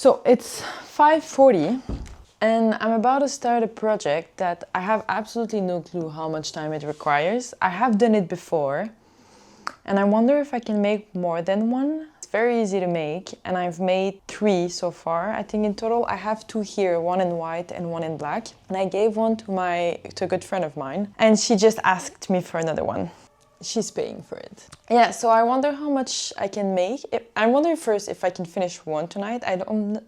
So it's 5:40 and I'm about to start a project that I have absolutely no clue how much time it requires. I have done it before and I wonder if I can make more than one. It's very easy to make and I've made 3 so far. I think in total I have 2 here, one in white and one in black. And I gave one to a good friend of mine and she just asked me for another one. She's paying for it. Yeah, so I wonder how much I can make. I wonder first if I can finish one tonight. I'm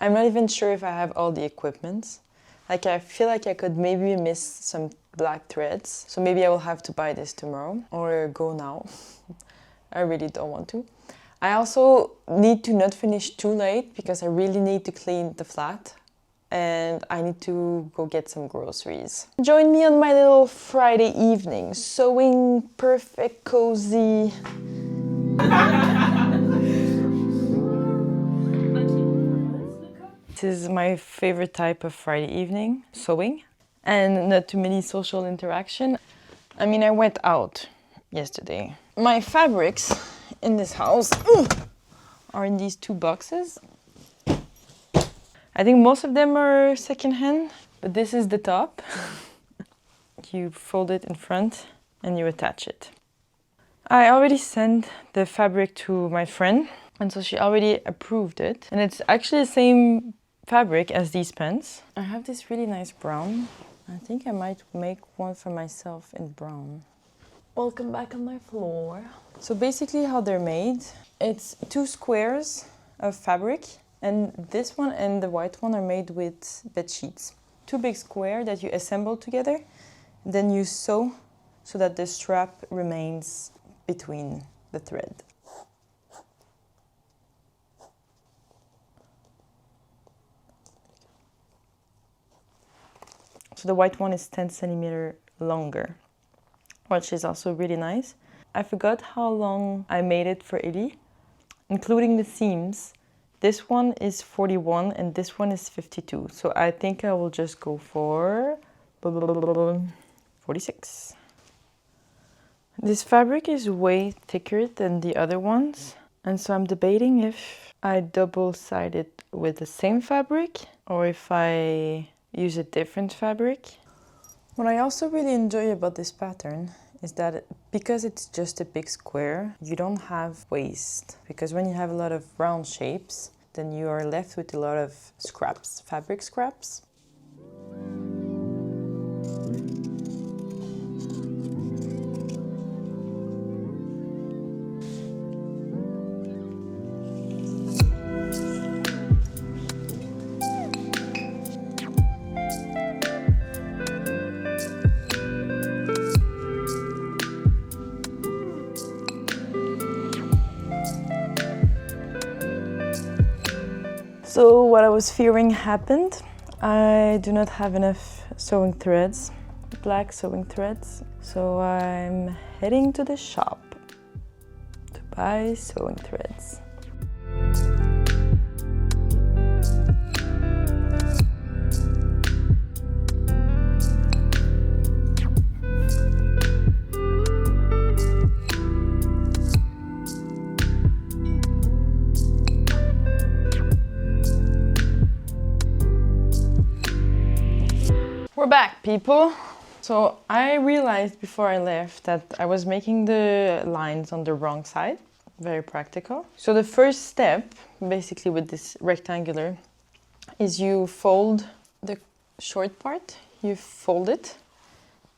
not even sure if I have all the equipment. Like I feel like I could maybe miss some black threads. So maybe I will have to buy this tomorrow or go now. I really don't want to. I also need to not finish too late because I really need to clean the flat. And I need to go get some groceries. Join me on my little Friday evening, sewing, perfect, cozy. This is my favorite type of Friday evening, sewing, and not too many social interaction. I mean, I went out yesterday. My fabrics in this house are in these 2 boxes. I think most of them are secondhand, but this is the top. You fold it in front and you attach it. I already sent the fabric to my friend, and so she already approved it. And it's actually the same fabric as these pants. I have this really nice brown. I think I might make one for myself in brown. Welcome back on my floor. So basically how they're made, it's 2 squares of fabric. And this one and the white one are made with bed sheets. 2 big squares that you assemble together. Then you sew so that the strap remains between the thread. So the white one is 10 centimeters longer, which is also really nice. I forgot how long I made it for Ellie, including the seams. This one is 41 and this one is 52. So I think I will just go for 46. This fabric is way thicker than the other ones. And so I'm debating if I double-side it with the same fabric or if I use a different fabric. What I also really enjoy about this pattern is that because it's just a big square, you don't have waste. Because when you have a lot of round shapes, then you are left with a lot of scraps, fabric scraps. So what I was fearing happened. I do not have enough sewing threads, black sewing threads. So I'm heading to the shop to buy sewing threads. We're back, people. So I realized before I left that I was making the lines on the wrong side. Very practical. So the first step, basically with this rectangular, is you fold the short part, you fold it,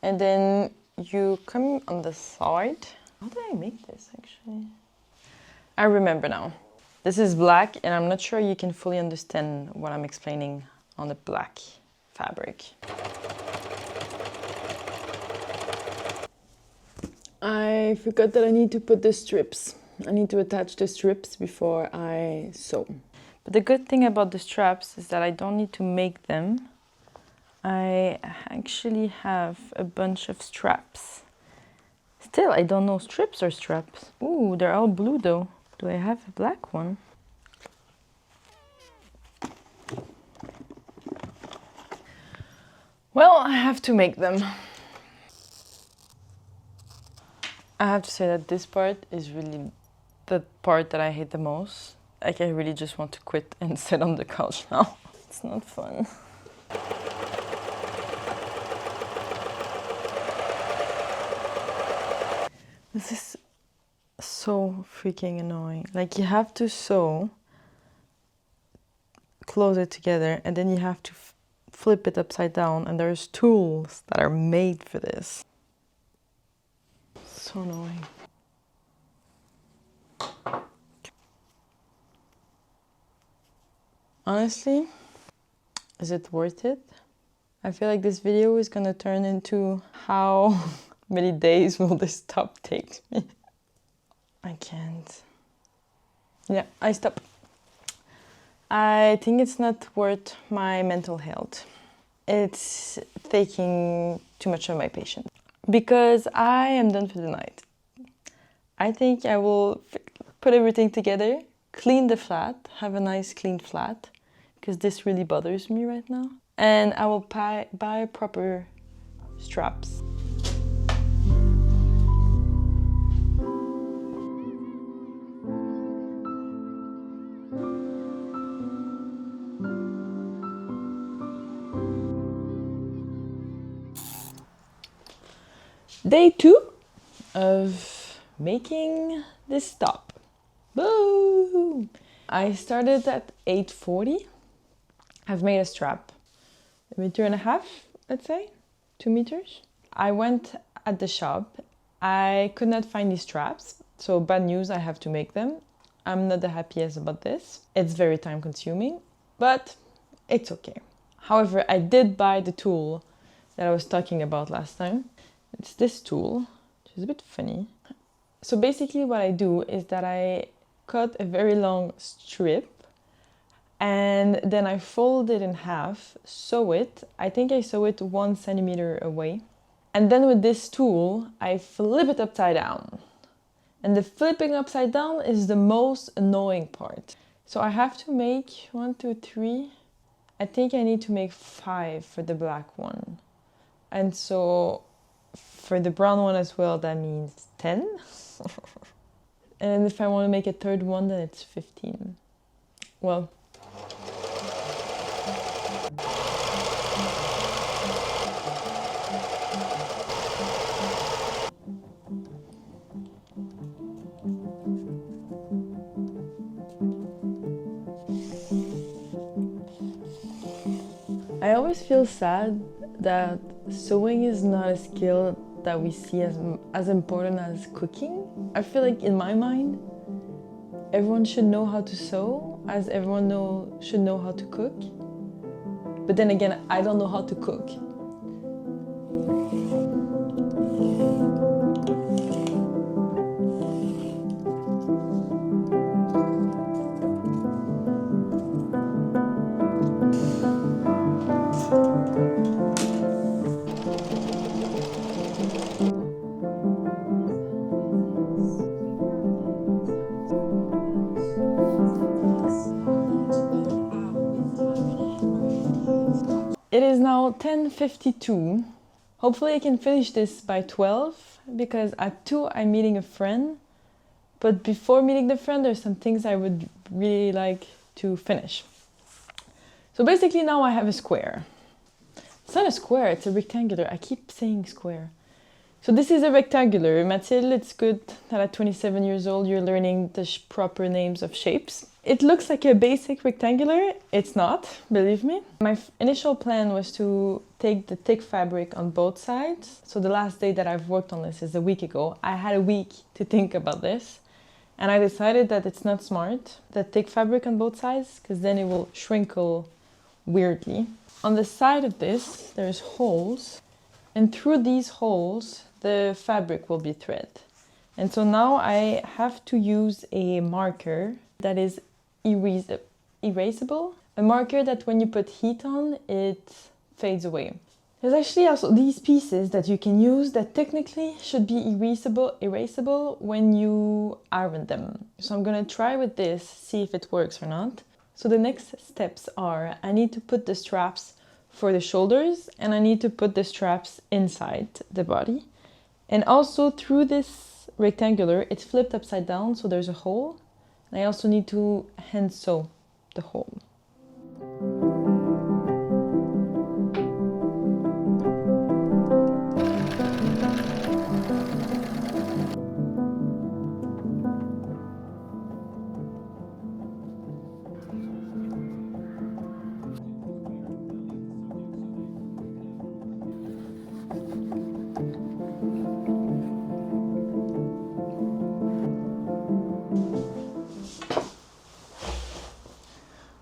and then you come on the side. How did I make this actually? I remember now. This is black and I'm not sure you can fully understand what I'm explaining on the black fabric. I forgot that I need to put the strips. I need to attach the strips before I sew. But the good thing about the straps is that I don't need to make them. I actually have a bunch of straps. Still, I don't know strips or straps. Ooh, they're all blue though. Do I have a black one? Well, I have to make them. I have to say that this part is really the part that I hate the most. like I really just want to quit and sit on the couch now. It's not fun. This is so freaking annoying. Like you have to sew, close it together, and then you have to flip it upside down, and there's tools that are made for this. So annoying. Honestly, is it worth it? I feel like this video is gonna turn into how many days will this top take me? I can't. Yeah, I stop. I think it's not worth my mental health. It's taking too much of my patience. Because I am done for the night. I think I will put everything together, clean the flat, have a nice clean flat, because this really bothers me right now. And I will buy proper straps. Day 2 of making this top. Boom! I started at 8:40. I've made a strap, 1.5 meters, let's say, 2 meters. I went at the shop. I could not find these straps, so bad news, I have to make them. I'm not the happiest about this. It's very time consuming, but it's okay. However, I did buy the tool that I was talking about last time. It's this tool, which is a bit funny. So basically what I do is that I cut a very long strip and then I fold it in half, sew it. I think I sew it 1 centimeter away. And then with this tool, I flip it upside down. And the flipping upside down is the most annoying part. So I have to make 1, 2, 3. I think I need to make 5 for the black one. And so for the brown one as well, that means 10. And if I want to make a third one, then it's 15. Well, I always feel sad that sewing is not a skill that we see as important as cooking. I feel like in my mind, everyone should know how to sew as everyone should know how to cook. But then again, I don't know how to cook. It is now 10:52. Hopefully I can finish this by 12 because at 2 I'm meeting a friend. But before meeting the friend, there's some things I would really like to finish. So basically now I have a square. It's not a square, it's a rectangular. I keep saying square. So this is a rectangular. Mathilde, it's good that at 27 years old you're learning the proper names of shapes. It looks like a basic rectangular. It's not, believe me. My initial plan was to take the thick fabric on both sides. So the last day that I've worked on this is a week ago. I had a week to think about this. And I decided that it's not smart, the thick fabric on both sides, because then it will shrinkle weirdly. On the side of this, there's holes. And through these holes, the fabric will be thread. And so now I have to use a marker that is erasable. A marker that when you put heat on, it fades away. There's actually also these pieces that you can use that technically should be erasable when you iron them. So I'm gonna try with this, see if it works or not. So the next steps are, I need to put the straps for the shoulders and I need to put the straps inside the body. And also through this rectangular, it's flipped upside down, so there's a hole. I also need to hand sew the hole.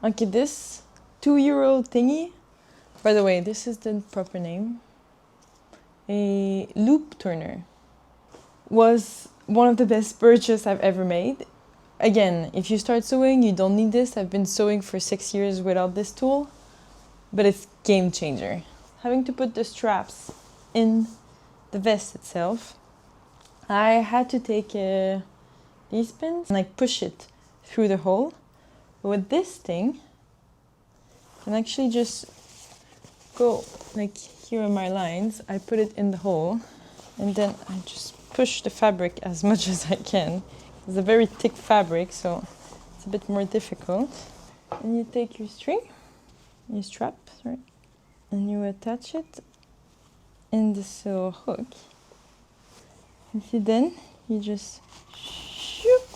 Okay, this 2 euro thingy, by the way, this is the proper name, a loop turner, was one of the best purchases I've ever made. Again, if you start sewing, you don't need this. I've been sewing for 6 years without this tool, but it's game changer. Having to put the straps in the vest itself, I had to take these pins and like push it through the hole. But with this thing, I can actually just go like here are my lines. I put it in the hole and then I just push the fabric as much as I can. It's a very thick fabric, so it's a bit more difficult. And you take your string, your strap, sorry, and you attach it in this little hook. And see, then you just shoop.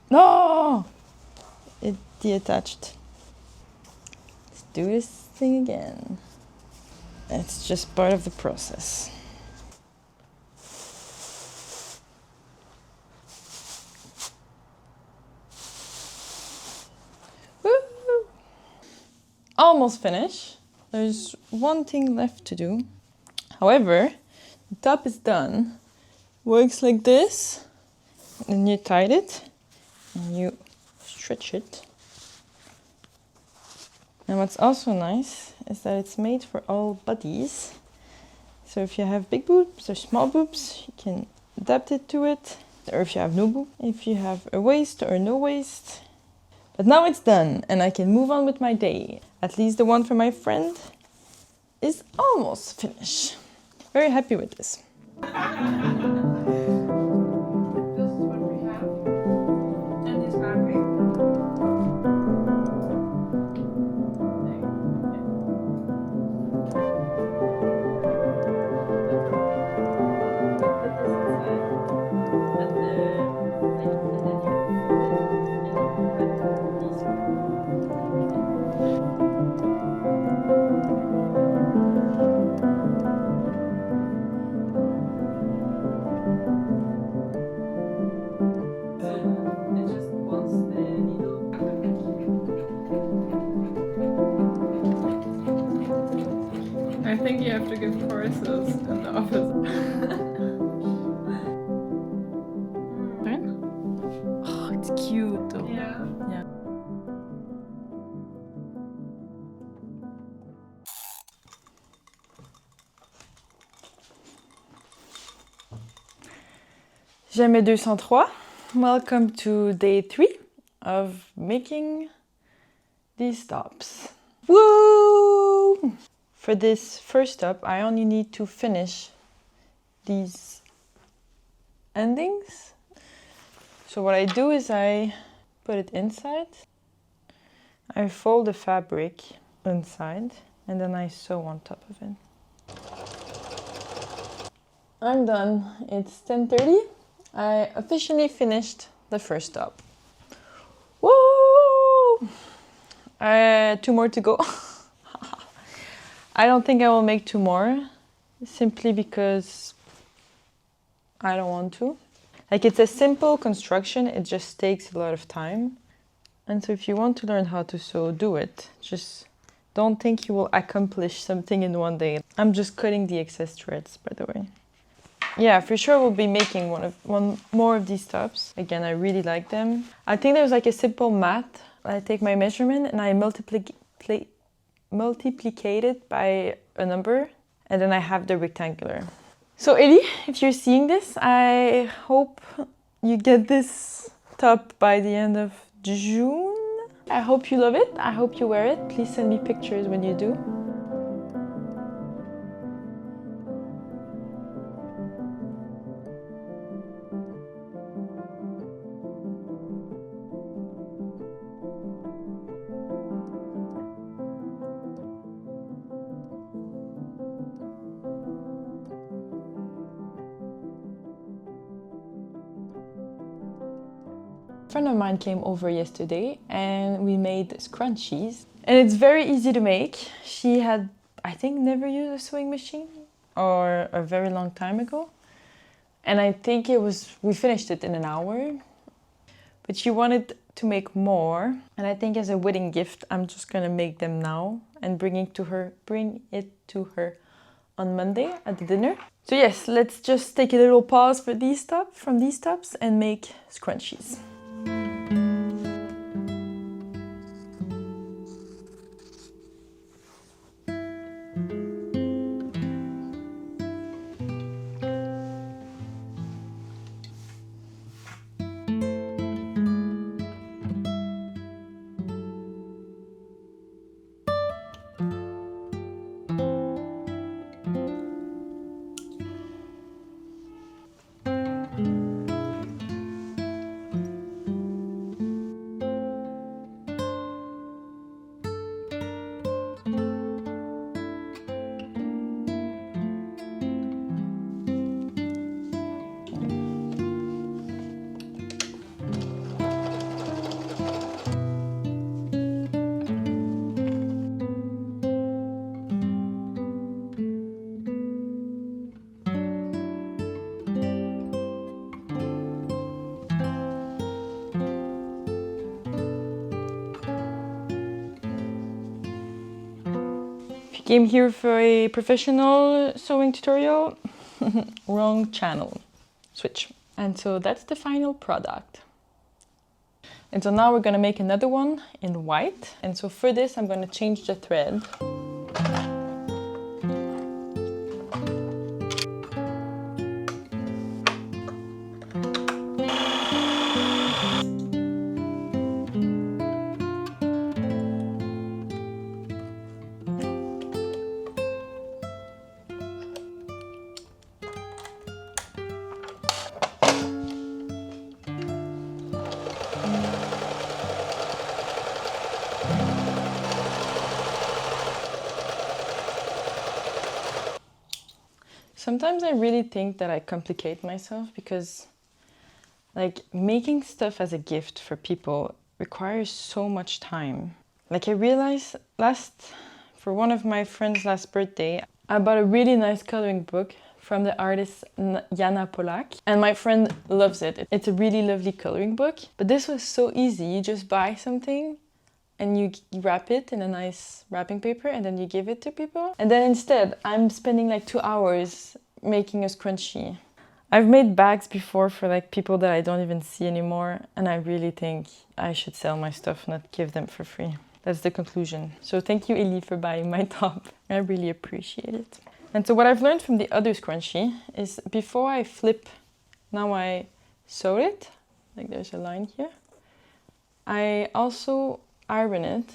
No! It detached. Let's do this thing again. It's just part of the process. Woo! Almost finished. There's one thing left to do. However, the top is done. Works like this. And you tied it and you stretch it. And what's also nice is that it's made for all bodies. So if you have big boobs or small boobs, you can adapt it to it. Or if you have no boob, if you have a waist or no waist. But now it's done and I can move on with my day. At least the one for my friend is almost finished. Very happy with this. I think you have to give courses in the office. Oh, it's cute though. Yeah. Yeah. Jamais 203. Welcome to day 3 of making these tops. Woo! For this first top, I only need to finish these endings. So what I do is I put it inside, I fold the fabric inside, and then I sew on top of it. I'm done. It's 10:30. I officially finished the first top. Woo! 2 more to go. I don't think I will make 2 more, simply because I don't want to. Like, it's a simple construction, it just takes a lot of time. And so if you want to learn how to sew, do it. Just don't think you will accomplish something in one day. I'm just cutting the excess threads, by the way. Yeah, for sure we'll be making one more of these tops. Again, I really like them. I think there's like a simple math. I take my measurement and I multiplicate it by a number, and then I have the rectangular. So Ellie, if you're seeing this, I hope you get this top by the end of June. I hope you love it. I hope you wear it. Please send me pictures when you do. friend of mine came over yesterday and we made scrunchies. And it's very easy to make. She had, I think, never used a sewing machine or a very long time ago. And I think we finished it in an hour. But she wanted to make more. And I think as a wedding gift, I'm just gonna make them now and bring it to her on Monday at the dinner. So yes, let's just take a little pause from these tops and make scrunchies. Came here for a professional sewing tutorial. Wrong channel. Switch. And so that's the final product. And so now we're gonna make another one in white. And so for this, I'm gonna change the thread. Sometimes I really think that I complicate myself because like making stuff as a gift for people requires so much time. Like I realized for one of my friends' last birthday, I bought a really nice coloring book from the artist Jana Polak, and my friend loves it. It's a really lovely coloring book, but this was so easy. You just buy something and you wrap it in a nice wrapping paper and then you give it to people. And then instead, I'm spending like 2 hours making a scrunchie. I've made bags before for like people that I don't even see anymore, and I really think I should sell my stuff, not give them for free. That's the conclusion. So thank you, Ellie, for buying my top. I really appreciate it. And so what I've learned from the other scrunchie is before I flip, now I sew it, like there's a line here. I also iron it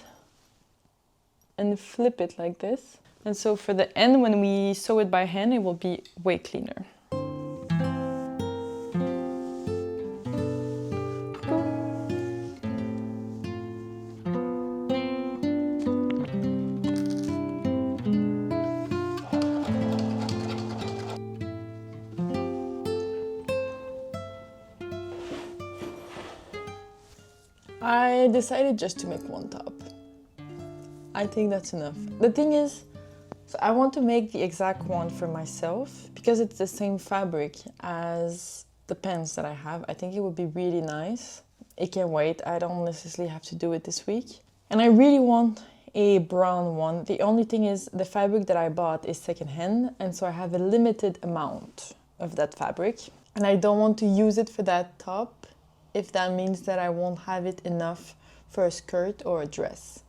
and flip it like this. And so for the end, when we sew it by hand, it will be way cleaner. I decided just to make one top. I think that's enough. The thing is, so I want to make the exact one for myself because it's the same fabric as the pants that I have. I think it would be really nice. It can wait. I don't necessarily have to do it this week. And I really want a brown one. The only thing is the fabric that I bought is secondhand, and so I have a limited amount of that fabric. And I don't want to use it for that top if that means that I won't have it enough for a skirt or a dress.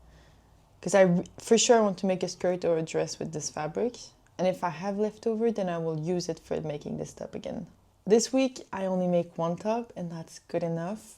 Because I for sure want to make a skirt or a dress with this fabric. And if I have leftover, then I will use it for making this top again. This week, I only make one top and that's good enough.